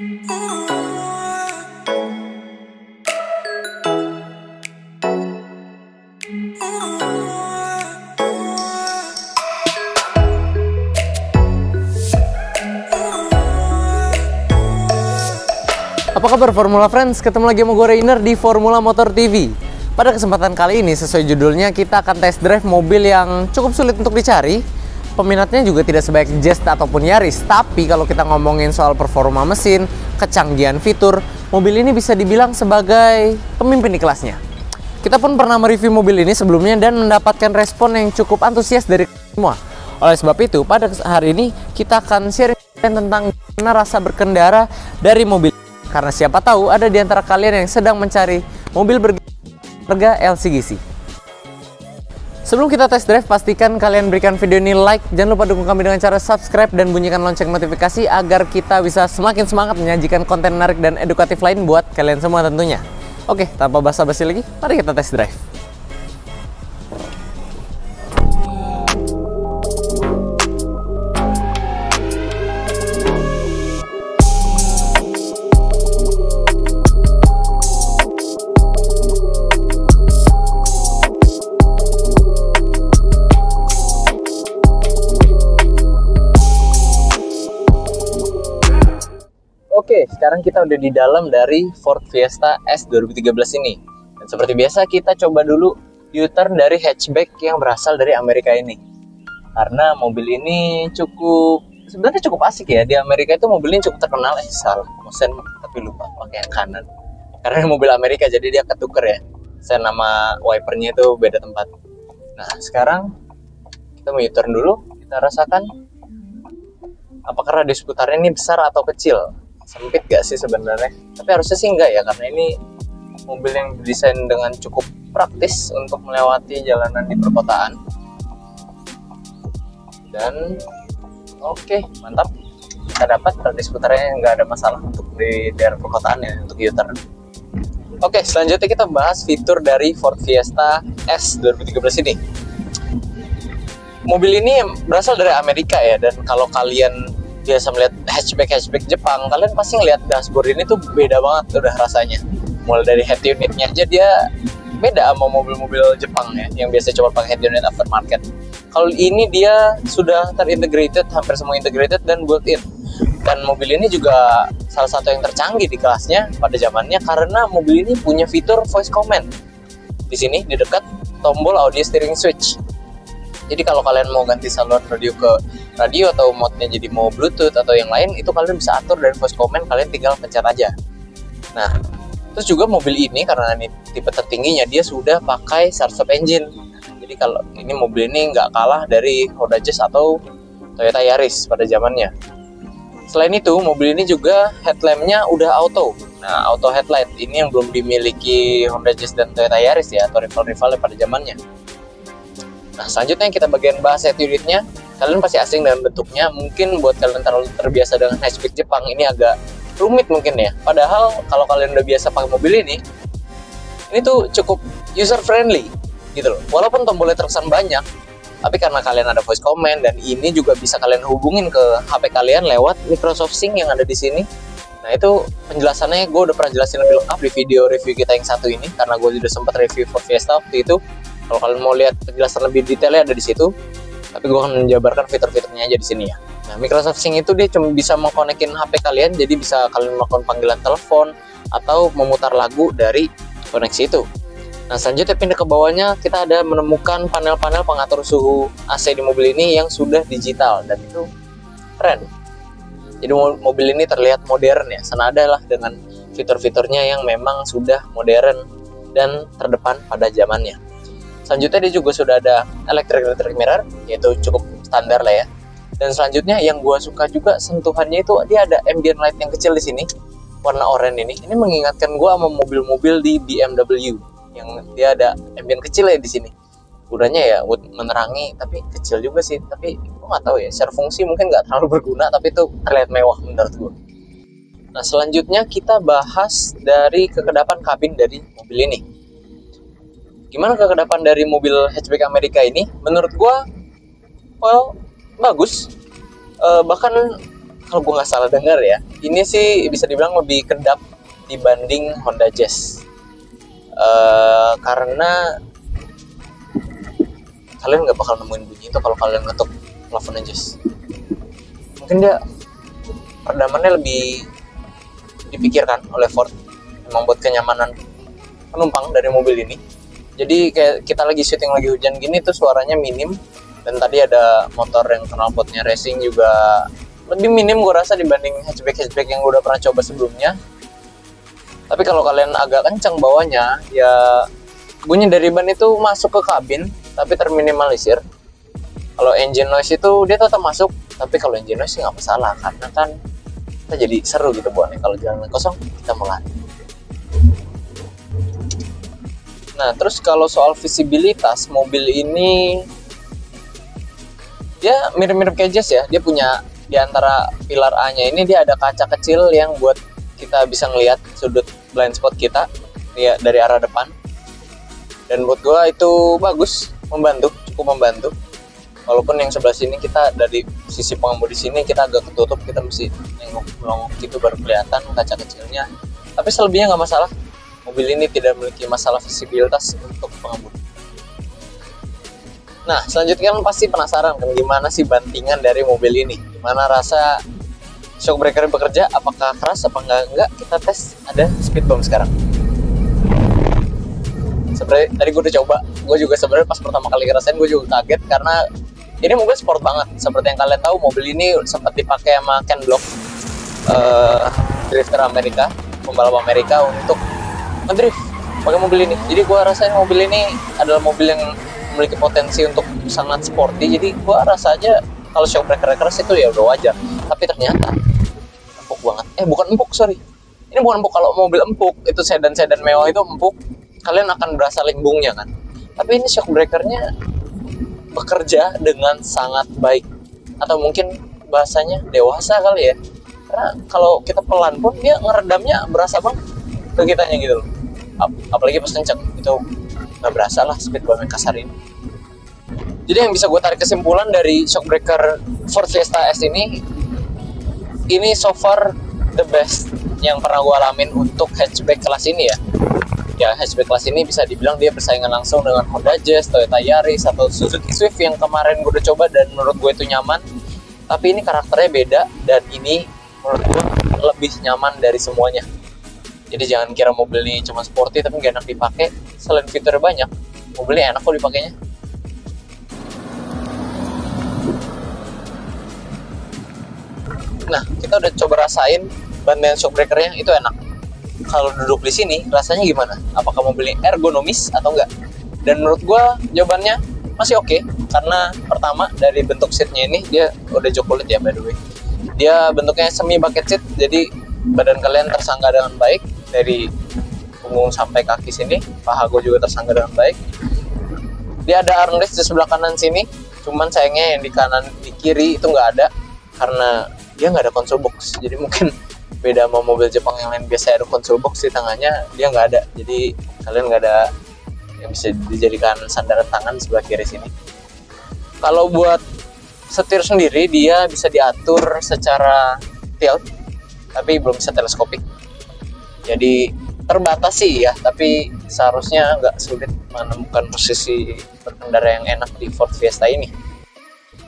Apa kabar Formula Friends? Ketemu lagi sama gue Rainer di Formula Motor TV. Pada kesempatan kali ini, sesuai judulnya, kita akan test drive mobil yang cukup sulit untuk dicari. Peminatnya juga tidak sebaik Jazz ataupun Yaris. Tapi kalau kita ngomongin soal performa mesin, kecanggihan fitur, mobil ini bisa dibilang sebagai pemimpin di kelasnya. Kita pun pernah mereview mobil ini sebelumnya dan mendapatkan respon yang cukup antusias dari semua. Oleh sebab itu, pada hari ini kita akan sharing tentang gimana rasa berkendara dari mobil. Karena siapa tahu ada di antara kalian yang sedang mencari mobil berharga LCGC. Sebelum kita test drive, pastikan kalian berikan video ini like. Jangan lupa dukung kami dengan cara subscribe dan bunyikan lonceng notifikasi agar kita bisa semakin semangat menyajikan konten menarik dan edukatif lain buat kalian semua tentunya. Oke, tanpa basa-basi lagi, mari kita test drive. Oke, sekarang kita udah di dalam dari Ford Fiesta S 2013 ini. Dan seperti biasa, kita coba dulu U-turn dari hatchback yang berasal dari Amerika ini. Karena mobil ini sebenarnya cukup asik ya. Di Amerika itu mobil ini cukup terkenal. Salah, mesin tapi lupa pakai yang kanan. Karena ini mobil Amerika, jadi dia ketuker ya. Sen nama wipernya itu beda tempat. Nah, sekarang kita mau U-turn dulu. Kita rasakan apakah radius putarnya ini besar atau kecil. Sempit gak sih sebenarnya? Tapi harusnya sih enggak ya, karena ini mobil yang didesain dengan cukup praktis untuk melewati jalanan di perkotaan. Dan oke, mantap. Kita dapat radius putarnya nggak ada masalah untuk di daerah perkotaan ya, untuk U-turn. Oke, selanjutnya kita bahas fitur dari Ford Fiesta S 2013 ini. Mobil ini berasal dari Amerika ya, dan kalau kalian biasa melihat hatchback Jepang, kalian pasti ngeliat dashboard ini tuh beda banget udah rasanya. Mulai dari head unitnya aja dia beda sama mobil-mobil Jepang ya, yang biasa coba pakai head unit aftermarket. Kalau ini dia sudah terintegrated, hampir semua integrated dan built-in. Dan mobil ini juga salah satu yang tercanggih di kelasnya pada zamannya, karena mobil ini punya fitur voice command. Di sini di dekat tombol audio steering switch. Jadi kalau kalian mau ganti saluran radio ke radio atau mode-nya jadi mau Bluetooth atau yang lain, itu kalian bisa atur dari voice command, kalian tinggal pencet aja. Nah, terus juga mobil ini karena ini tipe tertingginya, dia sudah pakai start-stop engine. Jadi kalau ini mobil ini nggak kalah dari Honda Jazz atau Toyota Yaris pada zamannya. Selain itu, mobil ini juga headlamp-nya udah auto. Nah, auto headlight ini yang belum dimiliki Honda Jazz dan Toyota Yaris ya, atau rival-rivalnya pada zamannya. Nah, selanjutnya kita bagian bahas head unitnya. Kalian pasti asing dengan bentuknya. Mungkin buat kalian terlalu terbiasa dengan hatchback Jepang, ini agak rumit mungkin ya. Padahal kalau kalian udah biasa pakai mobil ini tuh cukup user friendly gitu loh. Walaupun tombolnya terkesan banyak, tapi karena kalian ada voice command dan ini juga bisa kalian hubungin ke HP kalian lewat Microsoft Sync yang ada di sini. Nah, itu penjelasannya gue udah pernah jelasin lebih lengkap di video review kita yang satu ini, karena gue sudah sempat review Ford Fiesta waktu itu. Kalau kalian mau lihat penjelasan lebih detailnya ada di situ, tapi gue akan menjabarkan fitur-fiturnya aja di sini ya. Nah, Microsoft Sync itu dia cuma bisa mengkonekin HP kalian, jadi bisa kalian melakukan panggilan telepon atau memutar lagu dari koneksi itu. Nah, selanjutnya pindah ke bawahnya, kita ada menemukan panel-panel pengatur suhu AC di mobil ini yang sudah digital, dan itu keren. Jadi mobil ini terlihat modern ya, senada lah dengan fitur-fiturnya yang memang sudah modern dan terdepan pada zamannya. Selanjutnya dia juga sudah ada electric mirror, yaitu cukup standar lah ya. Dan selanjutnya yang gua suka juga sentuhannya itu dia ada ambient light yang kecil di sini, warna oranye ini. Ini mengingatkan gua sama mobil-mobil di BMW yang dia ada ambient kecil ya di sini. Gunanya ya buat menerangi, tapi kecil juga sih. Tapi gua nggak tahu ya, secara fungsi mungkin nggak terlalu berguna, tapi itu terlihat mewah menurut gua. Nah, selanjutnya kita bahas dari kekedapan kabin dari mobil ini. Gimana kekedapan dari mobil hatchback Amerika ini? Menurut gua, well, bagus. Bahkan kalau gue nggak salah dengar ya, ini sih bisa dibilang lebih kedap dibanding Honda Jazz. Karena kalian nggak bakal nemuin bunyi itu kalau kalian ngetuk plafon Jazz. Mungkin dia peredamannya lebih dipikirkan oleh Ford, memang buat kenyamanan penumpang dari mobil ini. Jadi kayak kita lagi syuting lagi hujan gini tuh suaranya minim. Dan tadi ada motor yang knalpotnya racing juga lebih minim gue rasa dibanding hatchback yang gue udah pernah coba sebelumnya. Tapi kalau kalian agak kencang bawahnya, ya bunyi dari ban itu masuk ke kabin tapi terminimalisir. Kalau engine noise itu dia tetap masuk, tapi kalau engine noise nggak masalah karena kan kita jadi seru gitu buatnya kalau jalan kosong kita melati. Nah terus kalau soal visibilitas, mobil ini dia mirip-mirip kayak Jazz ya. Dia punya di antara pilar A-nya ini dia ada kaca kecil yang buat kita bisa ngelihat sudut blind spot kita ya, dari arah depan. Dan buat gue itu bagus, cukup membantu. Walaupun yang sebelah sini kita dari sisi pengemudi sini kita agak ketutup, kita mesti nengok gitu baru kelihatan kaca kecilnya. Tapi selebihnya nggak masalah. Mobil ini tidak memiliki masalah visibilitas untuk pengemudi. Nah, selanjutnya kan pasti penasaran kan gimana sih bantingan dari mobil ini. Gimana rasa shock breaker bekerja, apakah keras apa enggak? Kita tes. Ada speed bump sekarang. Sebenarnya tadi gue udah coba. Gue juga sebenarnya pas pertama kali ngerasain gue juga kaget karena ini mobil sport banget. Seperti yang kalian tahu, mobil ini sempat dipakai sama Ken Block, drifter Amerika, pembalap Amerika untuk ngedrift pakai mobil ini. Jadi gue rasain mobil ini adalah mobil yang memiliki potensi untuk sangat sporty. Jadi gue rasa aja kalau shock breaker keras itu ya udah wajar. Tapi ternyata empuk banget. Bukan empuk, sorry. Ini bukan empuk. Kalau mobil empuk itu sedan mewah itu empuk, kalian akan berasa limbungnya kan. Tapi ini shock breakernya bekerja dengan sangat baik, atau mungkin bahasanya dewasa kali ya. Karena kalau kita pelan pun dia ngeredamnya berasa banget ke kitanya gitu loh. Apalagi pas kenceng itu nggak berasa lah speed bump yang kasar ini. Jadi yang bisa gue tarik kesimpulan dari shock breaker Ford Fiesta S ini so far the best yang pernah gue alamin untuk hatchback kelas ini ya. Ya hatchback kelas ini bisa dibilang dia persaingan langsung dengan Honda Jazz, Toyota Yaris, atau Suzuki Swift yang kemarin gue udah coba dan menurut gue itu nyaman. Tapi ini karakternya beda dan ini menurut gue lebih nyaman dari semuanya. Jadi jangan kira mobil ini cuma sporty tapi gak enak dipakai. Selain fiturnya banyak, mobilnya enak kok dipakainya. Nah, kita udah coba rasain bantingan shock breakernya, itu enak. Kalau duduk di sini rasanya gimana? Apakah mobil ini ergonomis atau enggak? Dan menurut gua jawabannya masih oke. Karena pertama dari bentuk seatnya ini dia udah jok kulit ya by the way. Dia bentuknya semi bucket seat, jadi badan kalian tersangga dengan baik dari punggung sampai kaki sini. Paha gue juga tersangga dengan baik. Dia ada armrest di sebelah kanan sini, cuman sayangnya yang di kanan di kiri itu nggak ada karena dia nggak ada console box. Jadi mungkin beda sama mobil Jepang yang lain biasa ada console box di tangannya, dia nggak ada. Jadi kalian nggak ada yang bisa dijadikan sandaran tangan di sebelah kiri sini. Kalau buat setir sendiri dia bisa diatur secara tilt, tapi belum bisa teleskopik. Jadi terbatas sih ya, tapi seharusnya nggak sulit menemukan posisi berkendara yang enak di Ford Fiesta ini.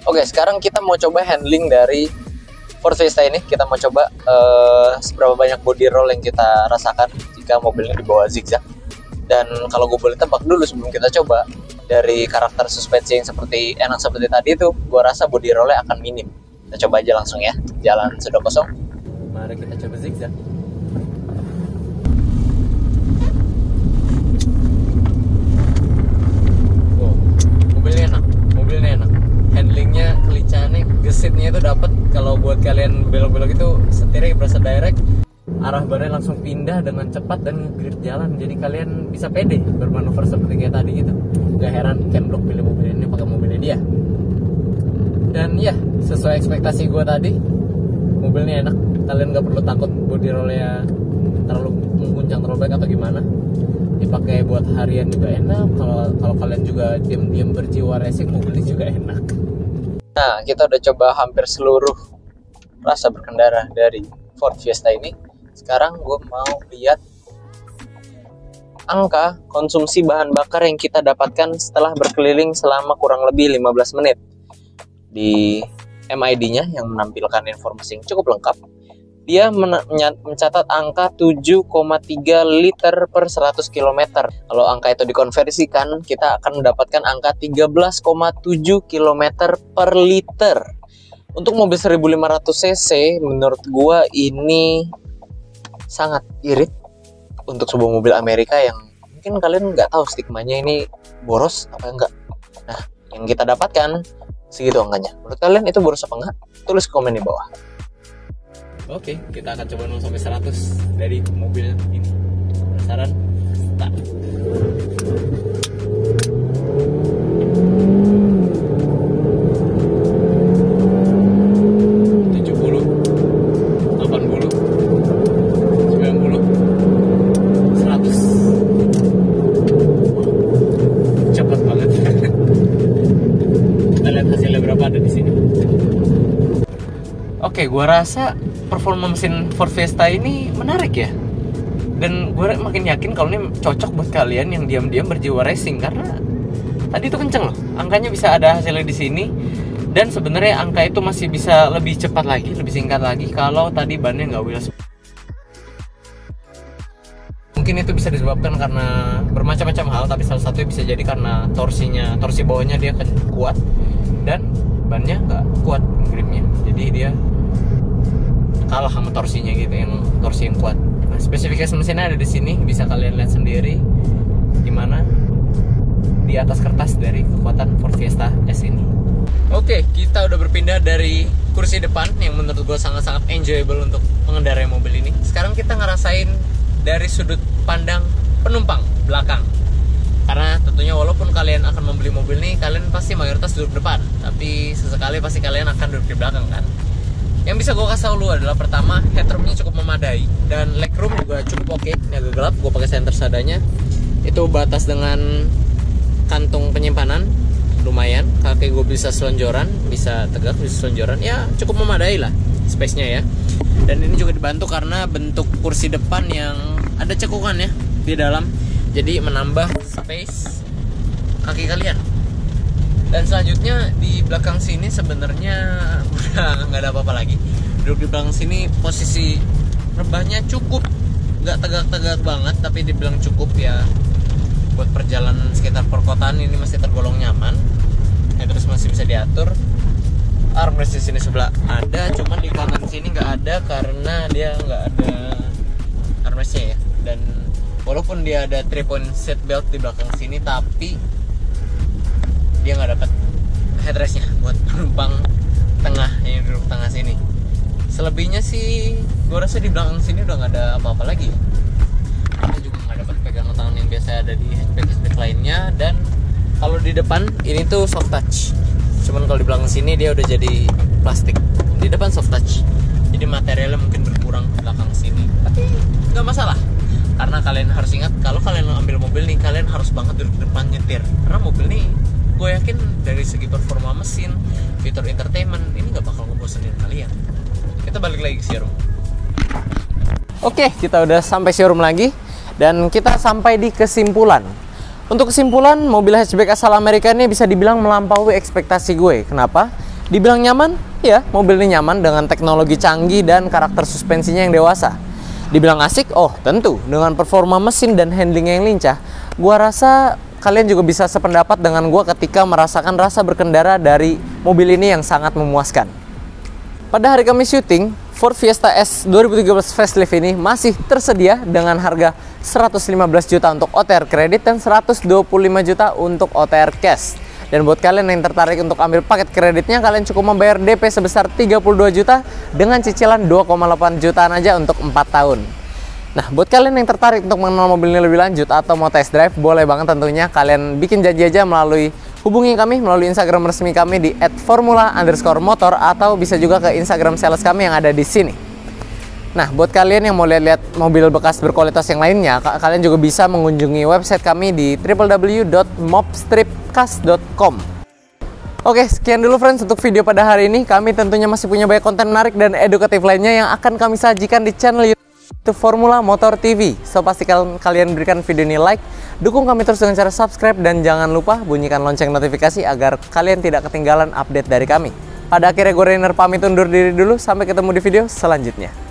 Oke, sekarang kita mau coba handling dari Ford Fiesta ini. Kita mau coba seberapa banyak body roll yang kita rasakan jika mobilnya dibawa zigzag. Dan kalau gue boleh tebak dulu sebelum kita coba, dari karakter suspensi yang enak seperti tadi itu, gue rasa body rollnya akan minim. Kita coba aja langsung ya, jalan sudah kosong. Mari kita coba zigzag. Mobilnya enak, handlingnya, kelicahannya, gesitnya itu dapat. Kalau buat kalian belok-belok itu setirnya berasa direct, arah bannya langsung pindah dengan cepat dan nge-grip jalan. Jadi kalian bisa pede bermanuver seperti kayak tadi gitu. Gak heran Ken Block pilih mobil ini pakai mobilnya dia. Dan ya, sesuai ekspektasi gue tadi, mobilnya enak. Kalian gak perlu takut body rollnya terlalu mengguncang terlalu baik atau gimana. Dipakai buat harian juga enak. Kalau kalian juga diam-diam berjiwa racing, mobilnya juga enak. Nah, kita udah coba hampir seluruh rasa berkendara dari Ford Fiesta ini. Sekarang gue mau lihat angka konsumsi bahan bakar yang kita dapatkan setelah berkeliling selama kurang lebih 15 menit. Di MID-nya yang menampilkan informasi yang cukup lengkap, dia mencatat angka 7,3 liter per 100 km. Kalau angka itu dikonversikan, kita akan mendapatkan angka 13,7 km per liter. Untuk mobil 1500 cc, menurut gua ini sangat irit untuk sebuah mobil Amerika yang mungkin kalian nggak tahu stigmanya ini boros apa enggak. Nah, yang kita dapatkan segitu angkanya. Menurut kalian itu boros apa enggak? Tulis komen di bawah. Oke, kita akan coba 0 sampai 100 dari mobil ini. Penasaran? Start. 70, 80, 90, 100. Cepat banget. Kita lihat hasilnya berapa ada di sini. Oke, gua rasa performa mesin Ford Fiesta ini menarik ya. Dan gue makin yakin kalau ini cocok buat kalian yang diam-diam berjiwa racing, karena tadi itu kenceng loh. Angkanya bisa ada hasilnya di sini. Dan sebenarnya angka itu masih bisa lebih cepat lagi, lebih singkat lagi kalau tadi bannya nggak wheels. Mungkin itu bisa disebabkan karena bermacam-macam hal, tapi salah satunya bisa jadi karena torsi bawahnya dia kuat dan bannya nggak kuat gripnya. Jadi dia kalah sama torsinya gitu, torsi yang kuat. Nah, spesifikasi mesinnya ada di sini, bisa kalian lihat sendiri gimana di atas kertas dari kekuatan Ford Fiesta S ini. Oke, kita udah berpindah dari kursi depan yang menurut gue sangat-sangat enjoyable untuk mengendarai mobil ini. Sekarang kita ngerasain dari sudut pandang penumpang belakang. Karena tentunya walaupun kalian akan membeli mobil ini, kalian pasti mayoritas duduk depan, tapi sesekali pasti kalian akan duduk di belakang kan. Yang bisa gue kasih tau lu adalah pertama, headroomnya cukup memadai dan legroom juga cukup oke. Ini agak gelap, gue pakai senter seadanya. Itu batas dengan kantung penyimpanan lumayan, kaki gue bisa selonjoran, bisa tegak, bisa selonjoran, ya cukup memadai lah space-nya ya. Dan ini juga dibantu karena bentuk kursi depan yang ada cekungan ya di dalam, jadi menambah space kaki kalian. Dan selanjutnya di belakang sini sebenarnya udah nggak ada apa-apa lagi. Duduk di belakang sini posisi rebahnya cukup, nggak tegak-tegak banget, tapi dibilang cukup ya. Buat perjalanan sekitar perkotaan ini masih tergolong nyaman. Ya, terus masih bisa diatur. Armrest di sini sebelah ada, cuman di kanan sini nggak ada karena dia nggak ada armrestnya ya. Dan walaupun dia ada 3-point seat belt di belakang sini, tapi dia nggak dapat headrestnya buat penumpang tengah yang duduk tengah sini. Selebihnya sih gue rasa di belakang sini udah nggak ada apa-apa lagi. Kita juga nggak dapat pegangan tangan yang biasa ada di hatchback lainnya. Dan kalau di depan ini tuh soft touch, cuman kalau di belakang sini dia udah jadi plastik. Di depan soft touch, jadi materialnya mungkin berkurang di belakang sini, tapi nggak masalah. Karena kalian harus ingat, kalau kalian ambil mobil nih, kalian harus banget duduk depan nyetir. Karena mobil nih, gue yakin dari segi performa mesin, fitur entertainment, ini nggak bakal ngebosenin kalian. Kita balik lagi ke showroom. Oke, kita udah sampai showroom lagi dan kita sampai di kesimpulan. Untuk kesimpulan, mobil hatchback asal Amerika ini bisa dibilang melampaui ekspektasi gue. Kenapa? Dibilang nyaman? Ya, mobil ini nyaman dengan teknologi canggih dan karakter suspensinya yang dewasa. Dibilang asik? Oh, tentu. Dengan performa mesin dan handling yang lincah, gua rasa kalian juga bisa sependapat dengan gua ketika merasakan rasa berkendara dari mobil ini yang sangat memuaskan. Pada hari Kamis syuting, Ford Fiesta S 2013 facelift ini masih tersedia dengan harga 115 juta untuk OTR kredit dan 125 juta untuk OTR cash. Dan buat kalian yang tertarik untuk ambil paket kreditnya, kalian cukup membayar DP sebesar 32 juta dengan cicilan 2,8 jutaan aja untuk 4 tahun. Nah, buat kalian yang tertarik untuk mengenal mobil ini lebih lanjut atau mau test drive, boleh banget tentunya kalian bikin janji aja hubungi kami melalui Instagram resmi kami di @formula_motor atau bisa juga ke Instagram sales kami yang ada di sini. Nah, buat kalian yang mau lihat-lihat mobil bekas berkualitas yang lainnya, kalian juga bisa mengunjungi website kami di www.mobstripcars.com. Oke, sekian dulu friends untuk video pada hari ini. Kami tentunya masih punya banyak konten menarik dan edukatif lainnya yang akan kami sajikan di channel YouTube Formula Motor TV. So, pastikan kalian berikan video ini like, dukung kami terus dengan cara subscribe, dan jangan lupa bunyikan lonceng notifikasi agar kalian tidak ketinggalan update dari kami. Pada akhirnya gue Rainer pamit undur diri dulu, sampai ketemu di video selanjutnya.